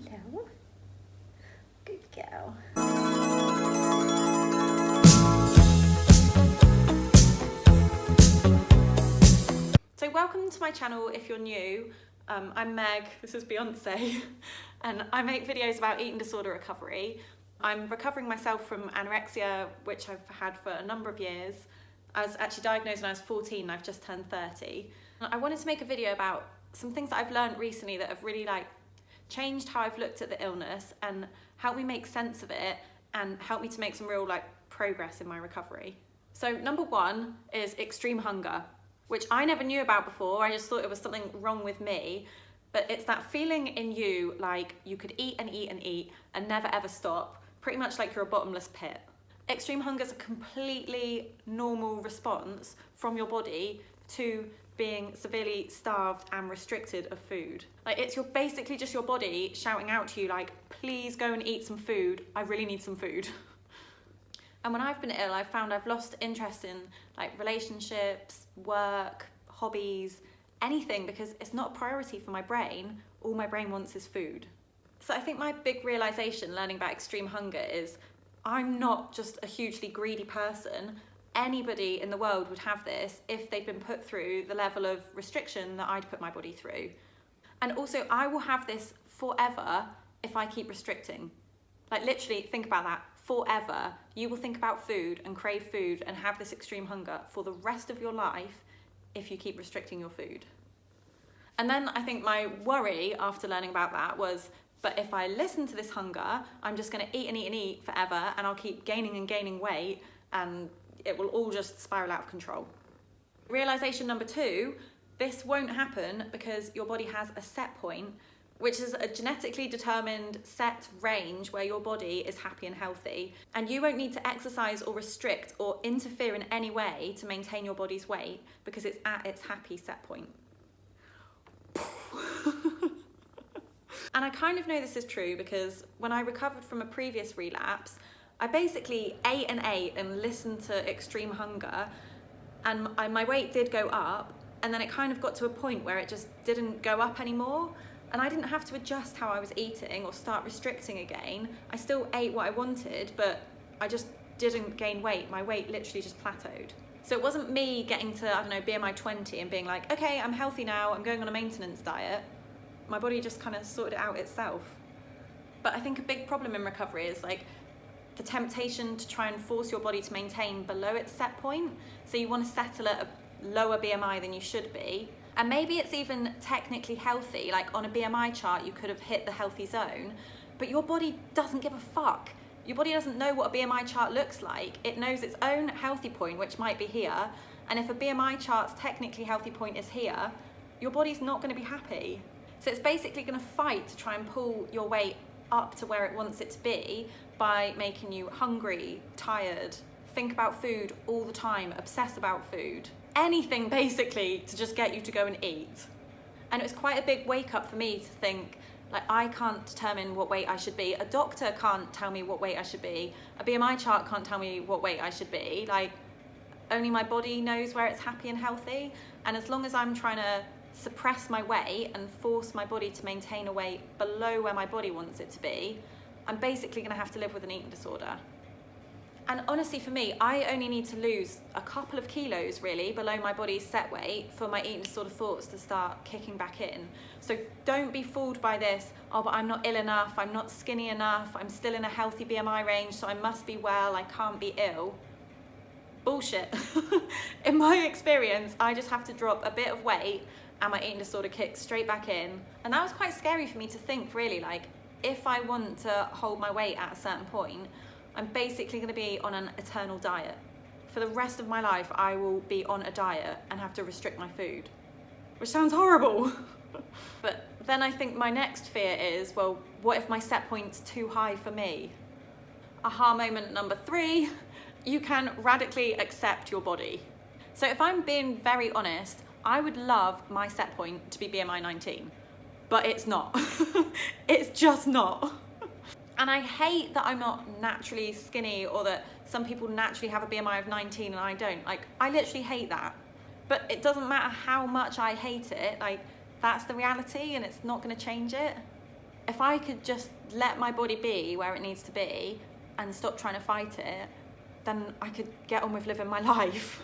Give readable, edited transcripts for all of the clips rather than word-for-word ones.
Hello. Good girl. So welcome to my channel if you're new. I'm Meg, this is Beyonce, and I make videos about eating disorder recovery. I'm recovering myself from anorexia, which I've had for a number of years. I was actually diagnosed when I was 14 and I've just turned 30. I wanted to make a video about some things that I've learned recently that have really changed how I've looked at the illness and helped me make sense of it and helped me to make some real progress in my recovery. So number one is extreme hunger, which I never knew about before. I just thought it was something wrong with me, but it's that feeling in you like you could eat and eat and eat and never ever stop, pretty much like you're a bottomless pit. Extreme hunger is a completely normal response from your body to being severely starved and restricted of food. It's basically just your body shouting out to you please go and eat some food, I really need some food. And when I've been ill, I've found I've lost interest in relationships, work, hobbies, anything, because it's not a priority for my brain. All my brain wants is food. So I think my big realization learning about extreme hunger is I'm not just a hugely greedy person. Anybody in the world would have this if they'd been put through the level of restriction that I'd put my body through. And also I will have this forever if I keep restricting. Literally think about that, forever. You will think about food and crave food and have this extreme hunger for the rest of your life if you keep restricting your food. And then I think my worry after learning about that was, but if I listen to this hunger, I'm just gonna eat and eat and eat forever and I'll keep gaining and gaining weight and it will all just spiral out of control. Realization number two, this won't happen because your body has a set point, which is a genetically determined set range where your body is happy and healthy, and you won't need to exercise or restrict or interfere in any way to maintain your body's weight because it's at its happy set point. And I kind of know this is true because when I recovered from a previous relapse, I basically ate and listened to extreme hunger, and my weight did go up, and then it kind of got to a point where it just didn't go up anymore, and I didn't have to adjust how I was eating or start restricting again. I still ate what I wanted, but I just didn't gain weight. My weight literally just plateaued. So it wasn't me getting to, BMI 20 and being like, okay, I'm healthy now, I'm going on a maintenance diet. My body just kind of sorted it out itself. But I think a big problem in recovery is the temptation to try and force your body to maintain below its set point. So you want to settle at a lower BMI than you should be. And maybe it's even technically healthy, on a BMI chart you could have hit the healthy zone, but your body doesn't give a fuck. Your body doesn't know what a BMI chart looks like. It knows its own healthy point, which might be here, and if a BMI chart's technically healthy point is here, your body's not going to be happy. So it's basically going to fight to try and pull your weight up to where it wants it to be by making you hungry, tired, think about food all the time, obsess about food. Anything basically to just get you to go and eat. And it was quite a big wake up for me to think, I can't determine what weight I should be. A doctor can't tell me what weight I should be. A BMI chart can't tell me what weight I should be. Only my body knows where it's happy and healthy. And as long as I'm trying to suppress my weight and force my body to maintain a weight below where my body wants it to be, I'm basically gonna have to live with an eating disorder. And honestly for me, I only need to lose a couple of kilos really below my body's set weight for my eating disorder thoughts to start kicking back in. So don't be fooled by this, oh but I'm not ill enough, I'm not skinny enough, I'm still in a healthy BMI range so I must be well, I can't be ill. Bullshit. In my experience, I just have to drop a bit of weight and my eating disorder kicks straight back in. And that was quite scary for me to think really, if I want to hold my weight at a certain point, I'm basically going to be on an eternal diet. For the rest of my life, I will be on a diet and have to restrict my food, which sounds horrible. But then I think my next fear is, well, what if my set point's too high for me? Aha moment number 3, you can radically accept your body. So if I'm being very honest, I would love my set point to be BMI 19, but it's not. It's just not. And I hate that I'm not naturally skinny or that some people naturally have a BMI of 19 and I don't. I literally hate that. But it doesn't matter how much I hate it, that's the reality and it's not gonna change it. If I could just let my body be where it needs to be and stop trying to fight it, then I could get on with living my life.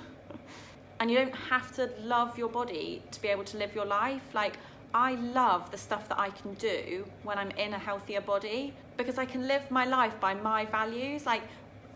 And you don't have to love your body to be able to live your life. Like, I love the stuff that I can do when I'm in a healthier body, because I can live my life by my values. Like,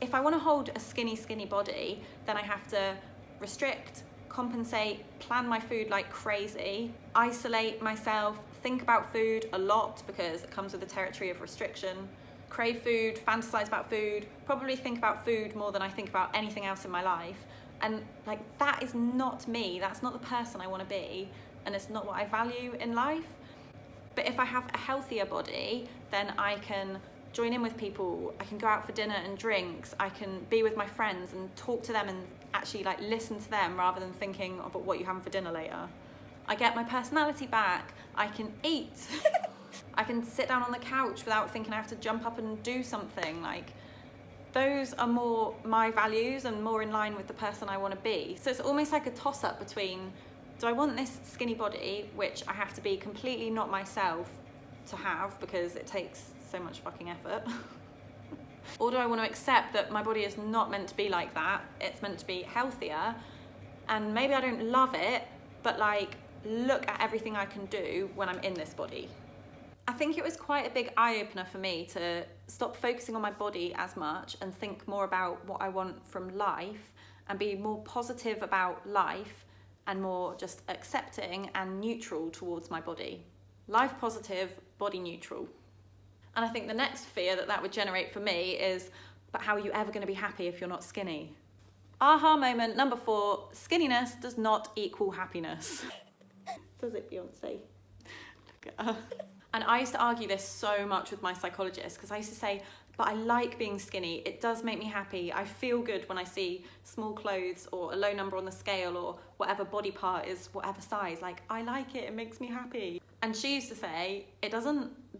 if I want to hold a skinny body, then I have to restrict, compensate, plan my food like crazy, isolate myself, think about food a lot because it comes with the territory of restriction, crave food, fantasize about food, probably think about food more than I think about anything else in my life. And like, that is not me. That's not the person I want to be, and it's not what I value in life. But if I have a healthier body, then I can join in with people, I can go out for dinner and drinks, I can be with my friends and talk to them and actually like listen to them rather than thinking about what you're having for dinner later. I get my personality back, I can eat, I can sit down on the couch without thinking I have to jump up and do something. Like, those are more my values and more in line with the person I want to be. So it's almost like a toss-up between, do I want this skinny body, which I have to be completely not myself to have because it takes so much fucking effort? Or do I want to accept that my body is not meant to be like that, it's meant to be healthier, and maybe I don't love it, but like, look at everything I can do when I'm in this body. I think it was quite a big eye-opener for me to stop focusing on my body as much and think more about what I want from life and be more positive about life and more just accepting and neutral towards my body. Life positive, body neutral. And I think the next fear that would generate for me is, but how are you ever going to be happy if you're not skinny? Aha moment number 4, skinniness does not equal happiness. Does it, Beyonce? Look at her. And I used to argue this so much with my psychologist, because I used to say, but I like being skinny, it does make me happy, I feel good when I see small clothes or a low number on the scale or whatever body part is, whatever size, like, I like it, it makes me happy. And she used to say,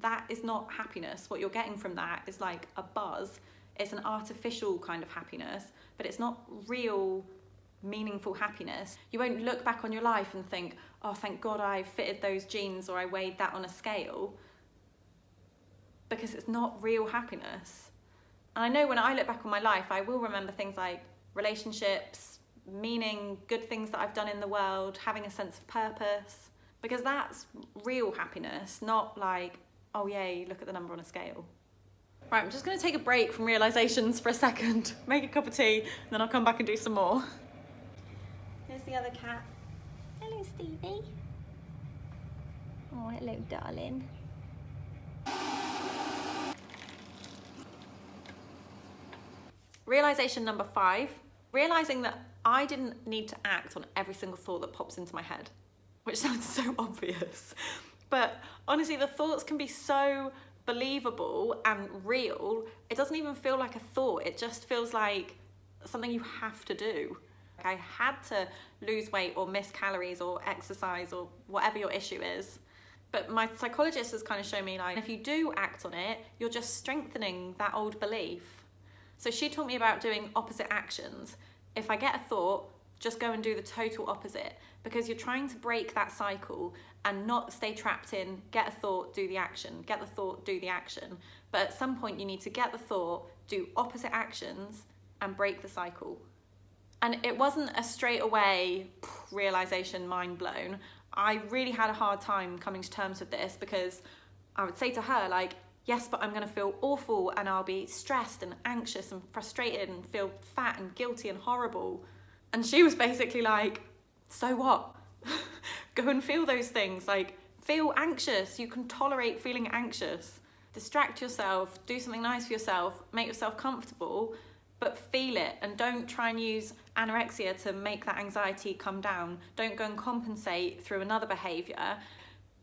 that is not happiness. What you're getting from that is like a buzz. It's an artificial kind of happiness, but it's not real, meaningful happiness. You won't look back on your life and think, oh, thank God I fitted those jeans or I weighed that on a scale, because it's not real happiness. And I know when I look back on my life, I will remember things like relationships, meaning, good things that I've done in the world, having a sense of purpose, because that's real happiness, not like, oh yay, look at the number on a scale. Right, I'm just gonna take a break from realizations for a second, make a cup of tea, and then I'll come back and do some more. There's the other cat. Hello, Stevie. Oh, hello, darling. Realization number 5, realizing that I didn't need to act on every single thought that pops into my head, which sounds so obvious. But honestly, the thoughts can be so believable and real, it doesn't even feel like a thought, it just feels like something you have to do. I had to lose weight or miss calories or exercise or whatever your issue is. But my psychologist has kind of shown me, like, if you do act on it, you're just strengthening that old belief. So she taught me about doing opposite actions. If I get a thought, just go and do the total opposite, because you're trying to break that cycle and not stay trapped in get a thought, do the action, get the thought, do the action. But at some point you need to get the thought, do opposite actions and break the cycle. And it wasn't a straight away realization, mind blown. I really had a hard time coming to terms with this, because I would say to her, like, yes, but I'm gonna feel awful and I'll be stressed and anxious and frustrated and feel fat and guilty and horrible. And she was basically like, so what? Go and feel those things. Like, feel anxious. You can tolerate feeling anxious. Distract yourself, do something nice for yourself, make yourself comfortable, but feel it, and don't try and use anorexia to make that anxiety come down. Don't go and compensate through another behavior.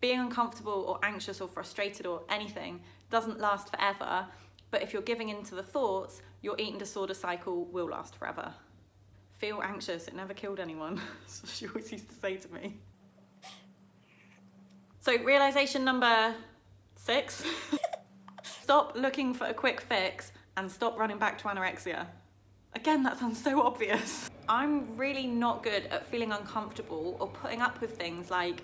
Being uncomfortable or anxious or frustrated or anything doesn't last forever, but if you're giving into the thoughts, your eating disorder cycle will last forever. Feel anxious, it never killed anyone. So she always used to say to me. So realization number 6, stop looking for a quick fix and stop running back to anorexia. Again, that sounds so obvious. I'm really not good at feeling uncomfortable or putting up with things like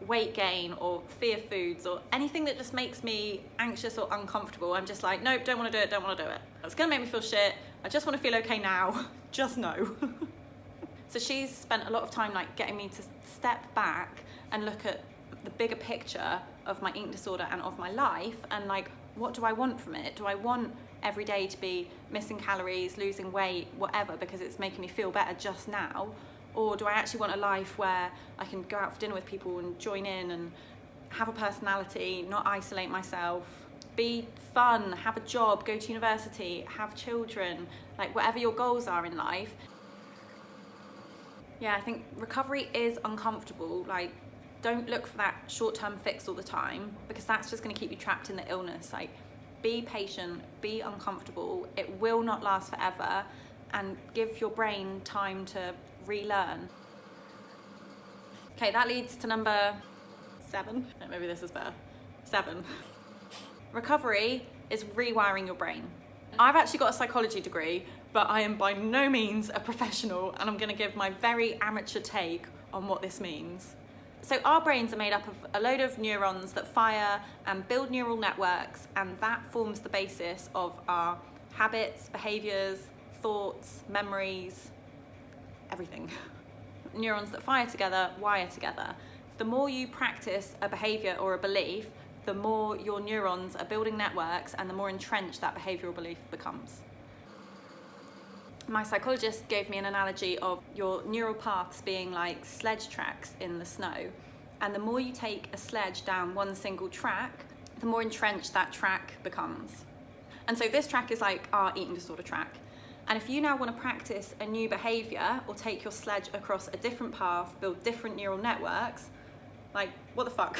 weight gain or fear foods or anything that just makes me anxious or uncomfortable, I'm just like, nope, don't want to do it, don't want to do it. It's gonna make me feel shit. I just want to feel okay now. Just no. So she's spent a lot of time like getting me to step back and look at the bigger picture of my eating disorder and of my life, and like, what do I want from it? Do I want every day to be missing calories, losing weight, whatever, because it's making me feel better just now? Or do I actually want a life where I can go out for dinner with people and join in and have a personality, not isolate myself, be fun, have a job, go to university, have children, like whatever your goals are in life? Yeah, I think recovery is uncomfortable. Like, don't look for that short-term fix all the time, because that's just going to keep you trapped in the illness. Like, be patient, be uncomfortable. It will not last forever, and give your brain time to relearn. Okay, that leads to number 7. No, maybe this is better. 7. Recovery is rewiring your brain. I've actually got a psychology degree, but I am by no means a professional, and I'm going to give my very amateur take on what this means. So our brains are made up of a load of neurons that fire and build neural networks, and that forms the basis of our habits, behaviours, thoughts, memories, everything. Neurons that fire together wire together. The more you practice a behaviour or a belief, the more your neurons are building networks, and the more entrenched that behavioural belief becomes. My psychologist gave me an analogy of your neural paths being like sledge tracks in the snow. And the more you take a sledge down one single track, the more entrenched that track becomes. And so this track is like our eating disorder track. And if you now want to practice a new behaviour or take your sledge across a different path, build different neural networks, like, what the fuck?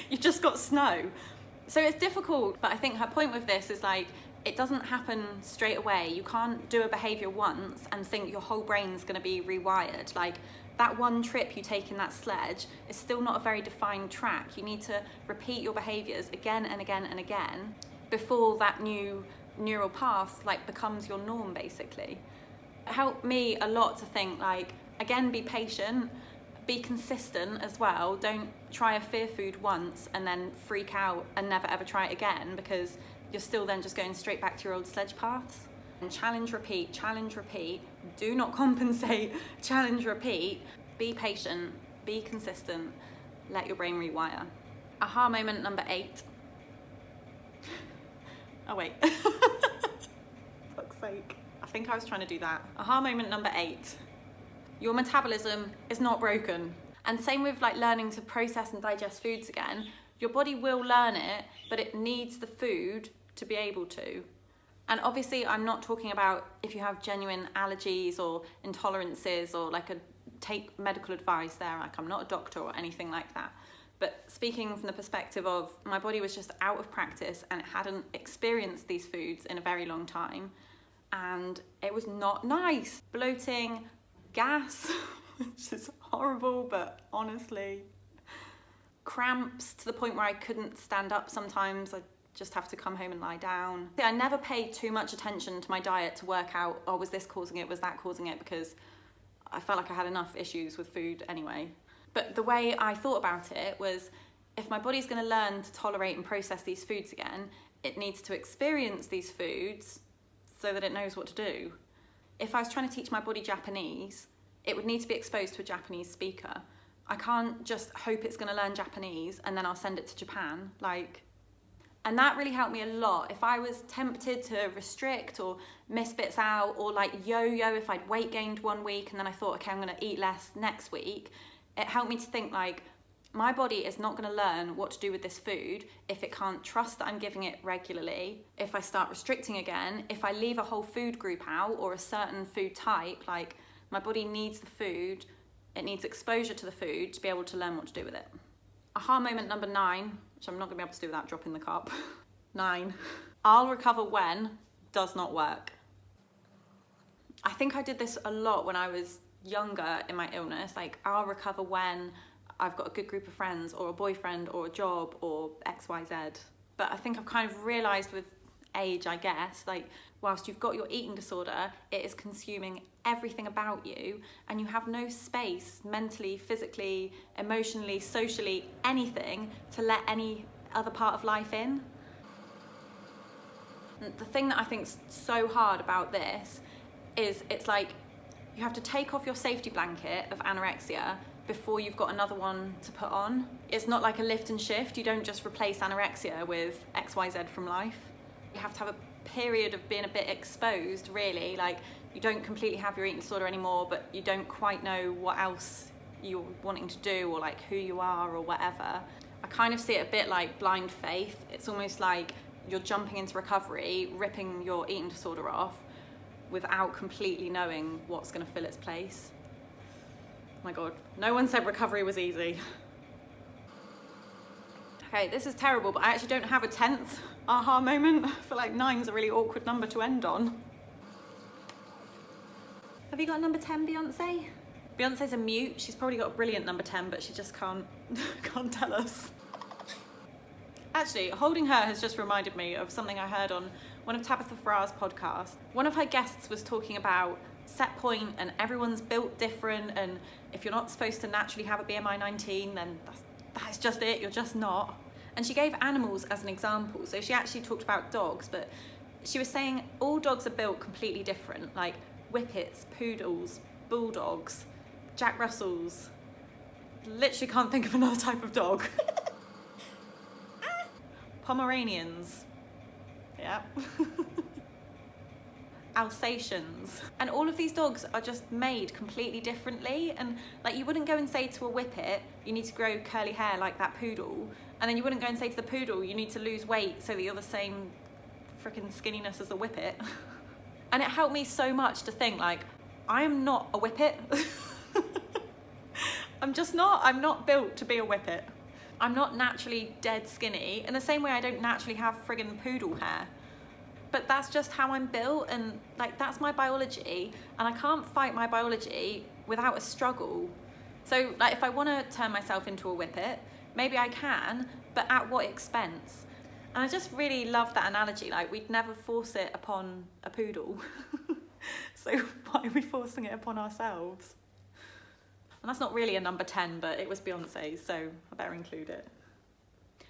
You've just got snow. So it's difficult, but I think her point with this is like, it doesn't happen straight away. You can't do a behaviour once and think your whole brain's going to be rewired. Like, that one trip you take in that sledge is still not a very defined track. You need to repeat your behaviours again and again and again before that new neural path like becomes your norm, basically. It helped me a lot to think like, again, be patient, be consistent as well. Don't try a fear food once and then freak out and never ever try it again, because you're still then just going straight back to your old sledge paths. And challenge, repeat, do not compensate, challenge, repeat, be patient, be consistent, let your brain rewire. Aha moment number 8. Oh wait, fuck's sake. I think I was trying to do that. Aha moment number 8. Your metabolism is not broken. And same with like learning to process and digest foods again. Your body will learn it, but it needs the food to be able to. And obviously I'm not talking about if you have genuine allergies or intolerances or like take medical advice there, like I'm not a doctor or anything like that. But speaking from the perspective of my body was just out of practice and it hadn't experienced these foods in a very long time, and it was not nice. Bloating, gas, which is horrible, but honestly, cramps to the point where I couldn't stand up sometimes. I just have to come home and lie down. I never paid too much attention to my diet to work out, oh, was this causing it, was that causing it, because I felt like I had enough issues with food anyway. But the way I thought about it was, if my body's going to learn to tolerate and process these foods again, it needs to experience these foods so that it knows what to do. If I was trying to teach my body Japanese, it would need to be exposed to a Japanese speaker. I can't just hope it's going to learn Japanese and then I'll send it to Japan. And that really helped me a lot. If I was tempted to restrict or miss bits out, or like yo-yo if I'd weight gained one week and then I thought, okay, I'm going to eat less next week, it helped me to think like, my body is not going to learn what to do with this food if it can't trust that I'm giving it regularly. If I start restricting again, if I leave a whole food group out or a certain food type, like, my body needs the food, it needs exposure to the food to be able to learn what to do with it. Aha moment number 9, which I'm not going to be able to do without dropping the cup. 9. I'll recover when does not work. I think I did this a lot when I was younger in my illness. Like, I'll recover when I've got a good group of friends or a boyfriend or a job or XYZ. But I think I've kind of realised with age, I guess, like, whilst you've got your eating disorder, it is consuming everything about you, and you have no space mentally, physically, emotionally, socially, anything to let any other part of life in. And the thing that I think is so hard about this is it's like you have to take off your safety blanket of anorexia before you've got another one to put on. It's not like a lift and shift. You don't just replace anorexia with XYZ from life. You have to have a period of being a bit exposed, really. Like, you don't completely have your eating disorder anymore, but you don't quite know what else you're wanting to do, or like who you are or whatever. I kind of see it a bit like blind faith. It's almost like you're jumping into recovery, ripping your eating disorder off without completely knowing what's going to fill its place. Oh my God, no one said recovery was easy. Okay, this is terrible, but I actually don't have a 10th aha moment. I feel like 9's a really awkward number to end on. Have you got a number 10, Beyonce? Beyonce's a mute. She's probably got a brilliant number 10, but she just can't tell us. Actually, holding her has just reminded me of something I heard on one of Tabitha Farrar's podcasts. One of her guests was talking about set point and everyone's built different, and if you're not supposed to naturally have a BMI 19, then that's just it, you're just not. And she gave animals as an example. So she actually talked about dogs, but she was saying all dogs are built completely different, like whippets, poodles, bulldogs, Jack Russells. Literally can't think of another type of dog. Pomeranians. Yeah. Alsatians. And all of these dogs are just made completely differently, and like you wouldn't go and say to a whippet you need to grow curly hair like that poodle, and then you wouldn't go and say to the poodle you need to lose weight so that you're the same freaking skinniness as the whippet. And it helped me so much to think, like, I am not a whippet. I'm not built to be a whippet. I'm not naturally dead skinny in the same way I don't naturally have friggin' poodle hair. But that's just how I'm built, and like that's my biology, and I can't fight my biology without a struggle. So like if I want to turn myself into a whippet, maybe I can, but at what expense? And I just really love that analogy, like we'd never force it upon a poodle. So why are we forcing it upon ourselves? And that's not really a number 10, but it was Beyonce's, so I better include it.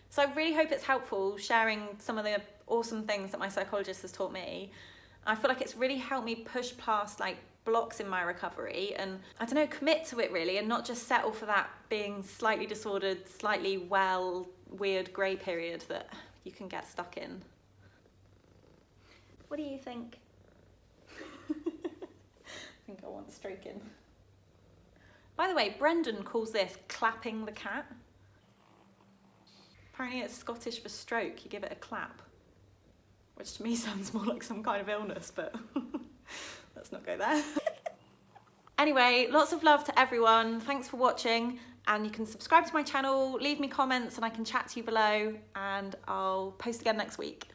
So I really hope it's helpful sharing some of the awesome things that my psychologist has taught me. I feel like it's really helped me push past like blocks in my recovery and, I don't know, commit to it really, and not just settle for that being slightly disordered, slightly well, weird grey period that you can get stuck in. What do you think? I think I want stroking. By the way, Brendan calls this clapping the cat. Apparently it's Scottish for stroke, you give it a clap. Which to me sounds more like some kind of illness, but let's not go there. Anyway, lots of love to everyone. Thanks for watching, and you can subscribe to my channel, leave me comments, and I can chat to you below, and I'll post again next week.